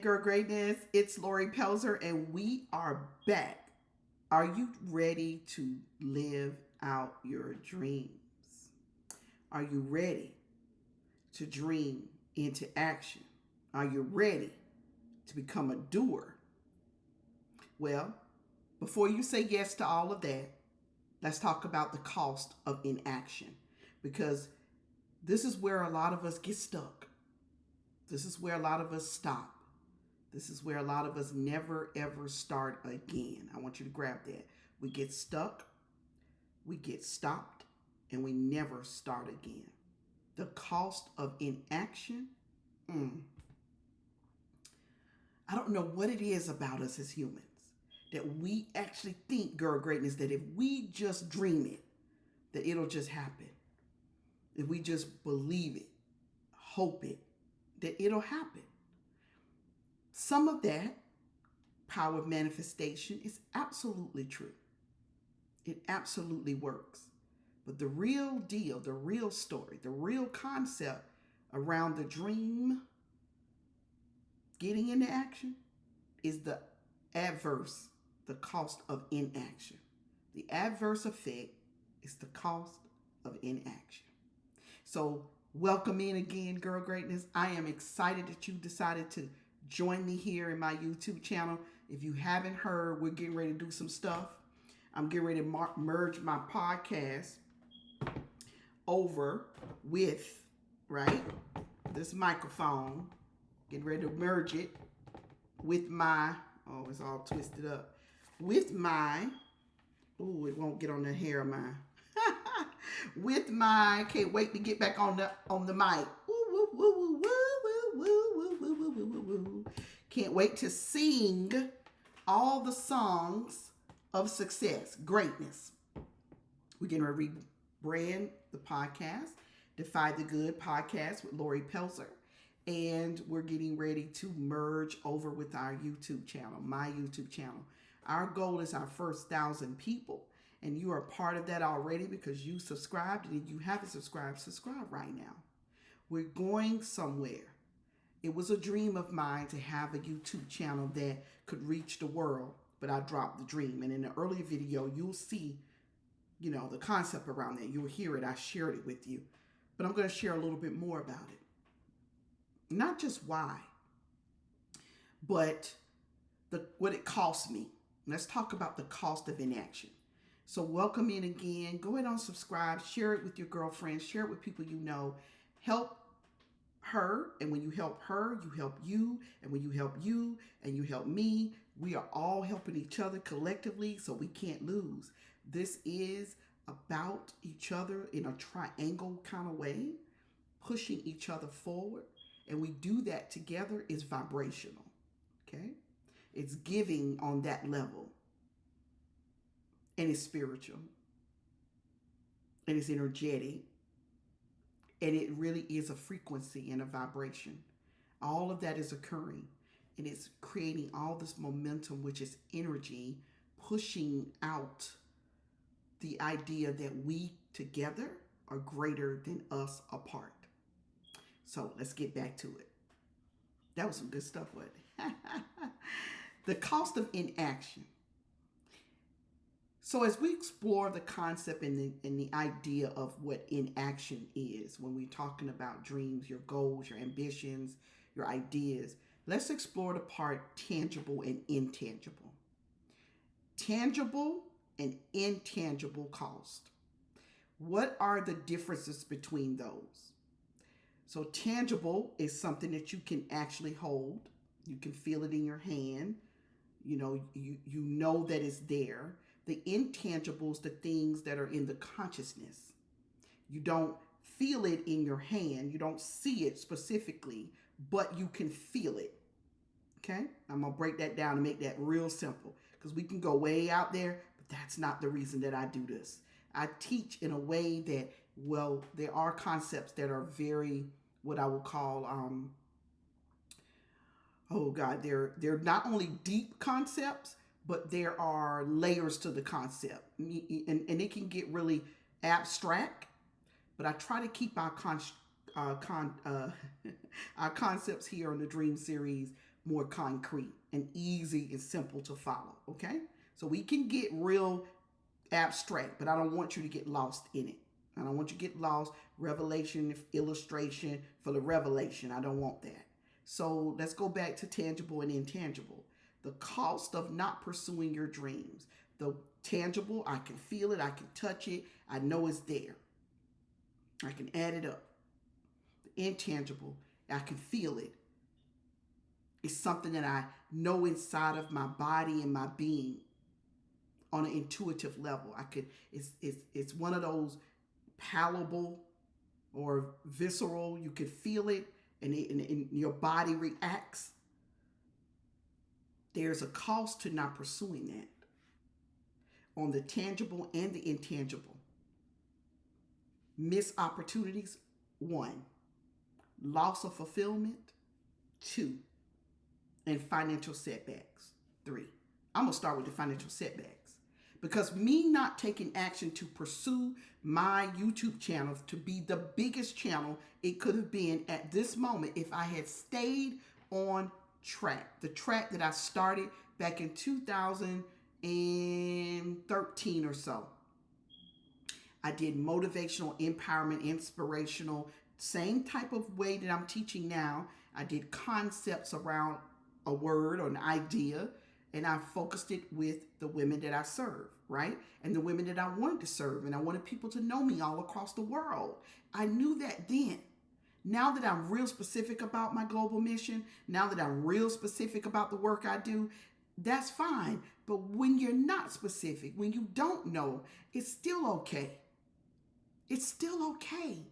Girl Greatness, it's Lori Pelzer, and we are back. Are you ready to live out your dreams? Are you ready to dream into action? Are you ready to become a doer? Well, before you say yes to all of that, let's talk about the cost of inaction because this is where a lot of us get stuck. This is where a lot of us stop. This is where a lot of us never ever start again. I want you to grab that. We get stuck, we get stopped, and we never start again. The cost of inaction. Mm, I don't know what it is about us as humans that we actually think, girl greatness, that if we just dream it, that it'll just happen. If we just believe it, hope it, that it'll happen. Some of that power of manifestation is absolutely true. It absolutely works. But the real deal, the real story, the real concept around the dream getting into action is the adverse, the cost of inaction. The adverse effect is the cost of inaction. So, welcome in again, Girl Greatness. I am excited that you decided to join me here in my YouTube channel. If you haven't heard, we're getting ready to do some stuff. I'm getting ready to merge my podcast over with, right, this microphone. Getting ready to merge it with my, oh, it's all twisted up, with my, oh, it won't get on the hair of mine. With my, can't wait to get back on the mic. Woo, woo, woo, woo, woo, woo, woo, woo, woo, woo, woo. Can't wait to sing all the songs of success, greatness. We're going to rebrand the podcast, Defy the Good podcast with Lori Pelzer. And we're getting ready to merge over with our YouTube channel, my YouTube channel. Our goal is our first 1,000 people. And you are part of that already because you subscribed. And if you haven't subscribed, subscribe right now. We're going somewhere. It was a dream of mine to have a YouTube channel that could reach the world, but I dropped the dream. And in the earlier video, you'll see, the concept around that. You'll hear it. I shared it with you. But I'm going to share a little bit more about it. Not just why, but what it cost me. Let's talk about the cost of inaction. So welcome in again. Go ahead and subscribe. Share it with your girlfriends. Share it with people you know. Help her. And when you help her, you help you. And when you help you and you help me, we are all helping each other collectively, so we can't lose. This is about each other in a triangle kind of way, pushing each other forward. And we do that together is vibrational. Okay? It's giving on that level. And it's spiritual. And it's energetic. And it really is a frequency and a vibration. All of that is occurring. And it's creating all this momentum, which is energy, pushing out the idea that we together are greater than us apart. So let's get back to it. That was some good stuff, wasn't it? The cost of inaction. So as we explore the concept and the idea of what inaction is, when we're talking about dreams, your goals, your ambitions, your ideas, let's explore the part tangible and intangible. Tangible and intangible cost. What are the differences between those? So tangible is something that you can actually hold. You can feel it in your hand. You know that it's there. The intangibles, the things that are in the consciousness. You don't feel it in your hand. You don't see it specifically, but you can feel it. Okay? I'm going to break that down and make that real simple because we can go way out there, but that's not the reason that I do this. I teach in a way that, well, there are concepts that are very, what I would call, they're not only deep concepts, but there are layers to the concept. And it can get really abstract, but I try to keep our concepts here on the Dream Series more concrete and easy and simple to follow. Okay? So we can get real abstract, but I don't want you to get lost in it. I don't want you to get lost. Revelation, illustration for the revelation. I don't want that. So let's go back to tangible and intangible. The cost of not pursuing your dreams. The tangible, I can feel it, I can touch it, I know it's there. I can add it up. The intangible, I can feel it. It's something that I know inside of my body and my being on an intuitive level. It's one of those palatable or visceral. You can feel it and your body reacts. There's a cost to not pursuing that on the tangible and the intangible. Missed opportunities, 1. Loss of fulfillment, 2. And financial setbacks, 3. I'm going to start with the financial setbacks. Because me not taking action to pursue my YouTube channel to be the biggest channel it could have been at this moment if I had stayed on track. The track that I started back in 2013 or so. I did motivational, empowerment, inspirational, same type of way that I'm teaching now. I did concepts around a word or an idea, and I focused it with the women that I serve, right? And the women that I wanted to serve, and I wanted people to know me all across the world. I knew that then. Now that I'm real specific about my global mission, now that I'm real specific about the work I do, that's fine. But when you're not specific, when you don't know, it's still okay. It's still okay.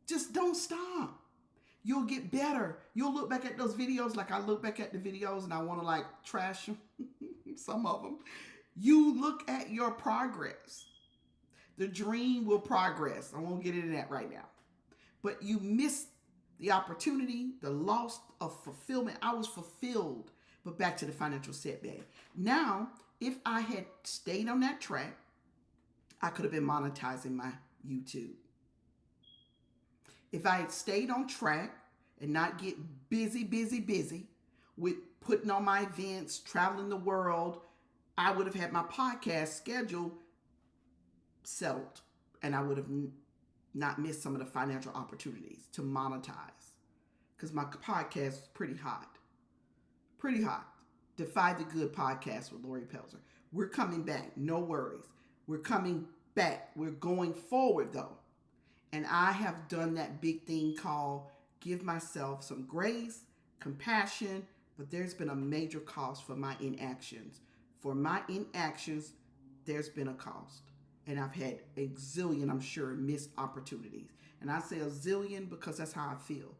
Just don't stop. You'll get better. You'll look back at those videos like I look back at the videos and I want to like trash them, some of them. You look at your progress. The dream will progress. I won't get into that right now. But you missed the opportunity, the loss of fulfillment. I was fulfilled, but back to the financial setback. Now, if I had stayed on that track, I could have been monetizing my YouTube. If I had stayed on track and not get busy with putting on my events, traveling the world, I would have had my podcast schedule settled, and I would have not missed some of the financial opportunities to monetize, because my podcast is pretty hot. Pretty hot. Defy the Good podcast with Lori Pelzer. We're coming back. No worries. We're coming back. We're going forward, though. And I have done that big thing called give myself some grace, compassion, but there's been a major cost for my inactions. For my inactions, there's been a cost. And I've had a zillion, I'm sure, missed opportunities. And I say a zillion because that's how I feel.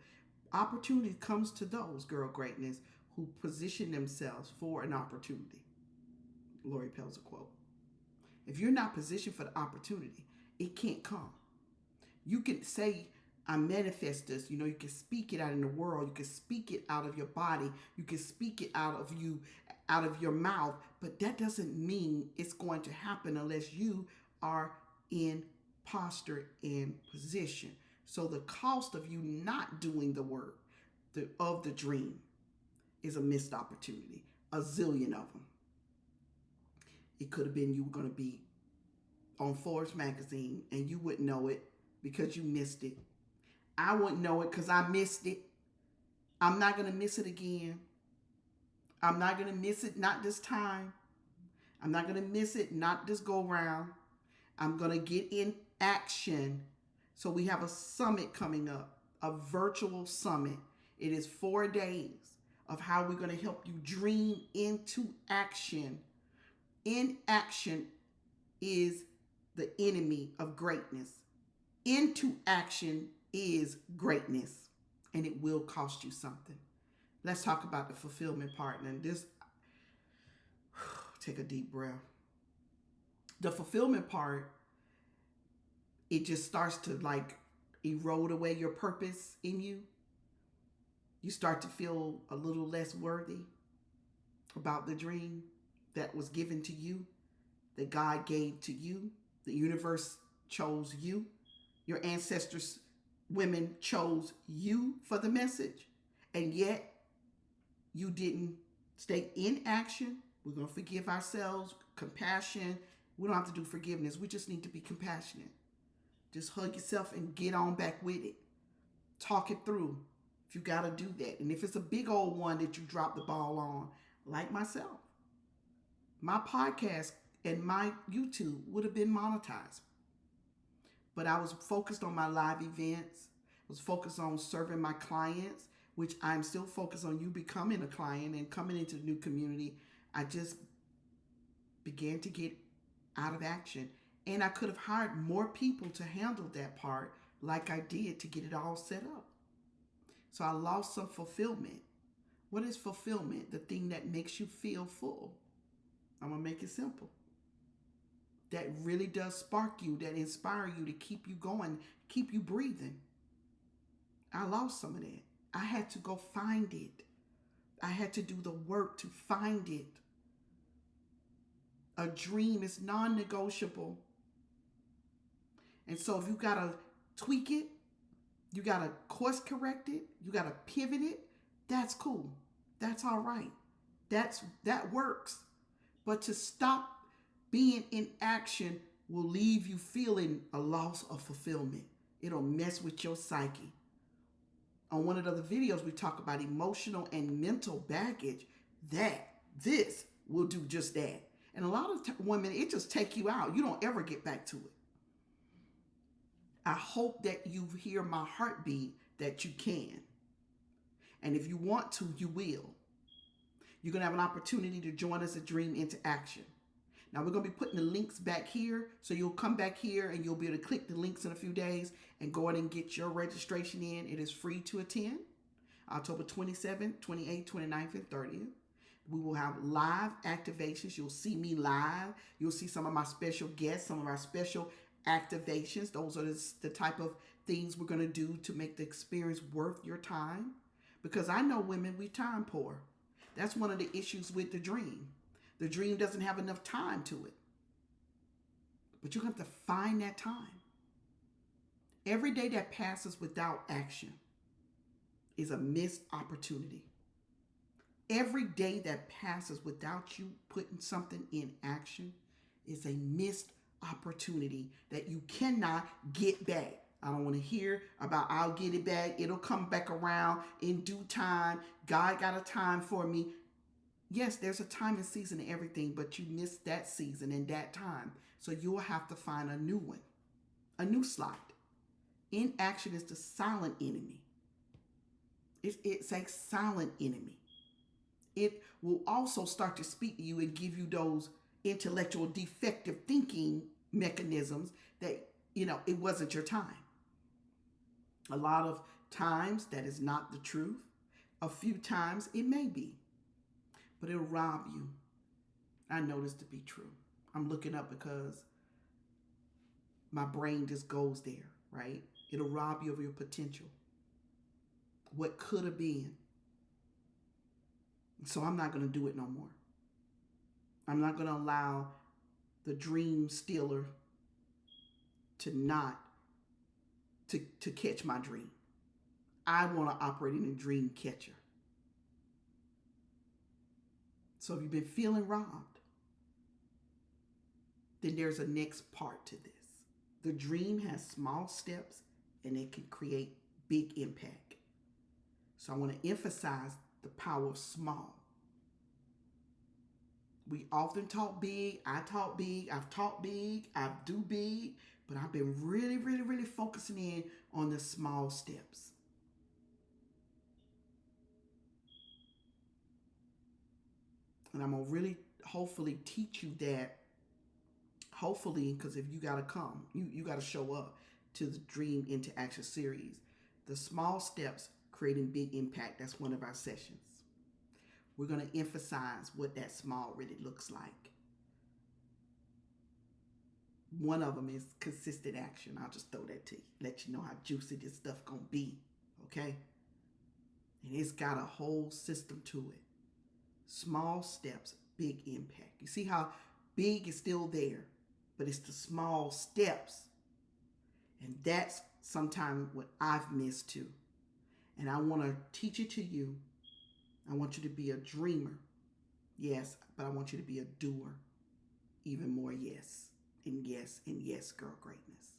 Opportunity comes to those, girl greatness, who position themselves for an opportunity. Lori Pelzer quote. If you're not positioned for the opportunity, it can't come. You can say, I manifest this. You know, you can speak it out in the world. You can speak it out of your body. You can speak it out of you, out of your mouth. But that doesn't mean it's going to happen unless you are in posture and position. So the cost of you not doing the work of the dream is a missed opportunity. A zillion of them. It could have been you were going to be on Forbes magazine and you wouldn't know it because you missed it. I wouldn't know it because I missed it. I'm not going to miss it again. I'm not going to miss it, not this time. I'm not going to miss it, not this go round. I'm going to get in action. So we have a summit coming up, a virtual summit. It is 4 days of how we're going to help you dream into action. Inaction is the enemy of greatness. Into action is greatness, and it will cost you something. Let's talk about the fulfillment part. And this, take a deep breath. The fulfillment part, it just starts to like erode away your purpose in you. You start to feel a little less worthy about the dream that was given to you, that God gave to you. The universe chose you. Your ancestors, women, chose you for the message. And yet, you didn't stay in action. We're going to forgive ourselves, compassion. We don't have to do forgiveness. We just need to be compassionate. Just hug yourself and get on back with it. Talk it through if you got to do that. And if it's a big old one that you drop the ball on, like myself, my podcast and my YouTube would have been monetized. But I was focused on my live events. I was focused on serving my clients, which I'm still focused on you becoming a client and coming into the new community. I just began to get out of action. And I could have hired more people to handle that part like I did to get it all set up. So I lost some fulfillment. What is fulfillment? The thing that makes you feel full. I'm going to make it simple. That really does spark you, that inspire you to keep you going, keep you breathing. I lost some of that. I had to go find it. I had to do the work to find it. A dream is non-negotiable. And so if you got to tweak it, you got to course correct it, you got to pivot it, that's cool. That's all right. That works. But to stop being in action will leave you feeling a loss of fulfillment. It'll mess with your psyche. On one of the other videos, we talk about emotional and mental baggage. This will do just that. And a lot of women, it just take you out. You don't ever get back to it. I hope that you hear my heartbeat, that you can. And if you want to, you will. You're going to have an opportunity to join us at Dream into Action. Now, we're going to be putting the links back here. So you'll come back here and you'll be able to click the links in a few days and go ahead and get your registration in. It is free to attend. October 27th, 28th, 29th, and 30th. We will have live activations. You'll see me live. You'll see some of my special guests, some of our special activations. Those are the type of things we're going to do to make the experience worth your time. Because I know women, we time poor. That's one of the issues with the dream. The dream doesn't have enough time to it. But you're going to have to find that time. Every day that passes without action is a missed opportunity. Every day that passes without you putting something in action is a missed opportunity that you cannot get back. I don't want to hear about I'll get it back. It'll come back around in due time. God got a time for me. Yes, there's a time and season and everything, but you missed that season and that time. So you'll have to find a new one, a new slot. Inaction is the silent enemy. It's a silent enemy. It will also start to speak to you and give you those intellectual defective thinking mechanisms that, it wasn't your time. A lot of times that is not the truth. A few times it may be, but it'll rob you. I know this to be true. I'm looking up because my brain just goes there, right? It'll rob you of your potential. What could have been. So I'm not going to do it no more. I'm not going to allow the dream stealer to catch my dream. I want to operate in a dream catcher. So if you've been feeling robbed, then there's a next part to this. The dream has small steps and it can create big impact. So I want to emphasize the power of small. We often talk big. I talk big. I've talked big. I do big. But I've been really, really, really focusing in on the small steps. And I'm going to really hopefully teach you that. Hopefully, because if you got to come, you got to show up to the Dream into Action series. The small steps creating big impact. That's one of our sessions. We're going to emphasize what that small really looks like. One of them is consistent action. I'll just throw that to you. Let you know how juicy this stuff going to be. Okay? And it's got a whole system to it. Small steps, big impact. You see how big is still there, but it's the small steps. And that's sometimes what I've missed too. And I want to teach it to you I want you to be a dreamer. Yes, but I want you to be a doer. Even more yes. And yes, and yes, girl greatness.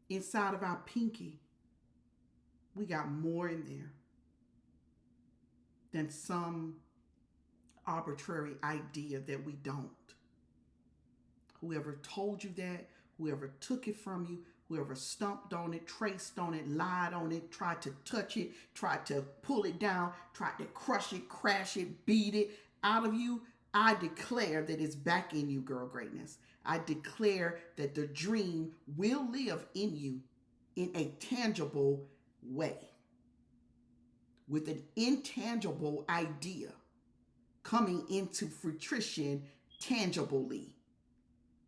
Inside of our pinky, we got more in there than some arbitrary idea that we don't. Whoever told you that, whoever took it from you, whoever stumped on it, traced on it, lied on it, tried to touch it, tried to pull it down, tried to crush it, crash it, beat it out of you, I declare that it's back in you, girl greatness. I declare that the dream will live in you in a tangible way, with an intangible idea coming into fruition tangibly.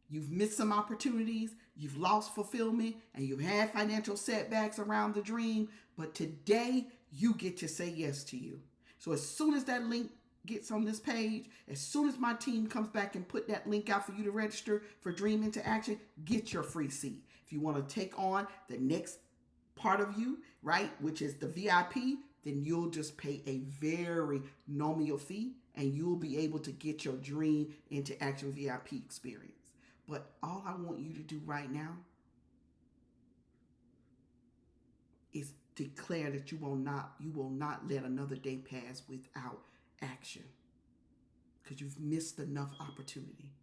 You've missed some opportunities, you've lost fulfillment, and you've had financial setbacks around the dream, but today you get to say yes to you. So as soon as that link gets on this page, as soon as my team comes back and put that link out for you to register for Dream into Action, get your free seat. If you want to take on the next part of you, right, which is the VIP, then you'll just pay a very nominal fee and you'll be able to get your Dream into Action VIP experience. But all I want you to do right now is declare that you will not let another day pass without action, because you've missed enough opportunity.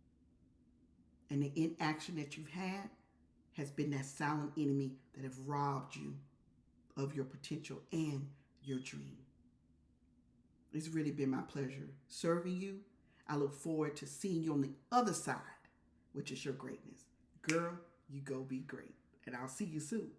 And the inaction that you've had has been that silent enemy that have robbed you of your potential and your dream. It's really been my pleasure serving you. I look forward to seeing you on the other side, which is your greatness. Girl, you go be great. And I'll see you soon.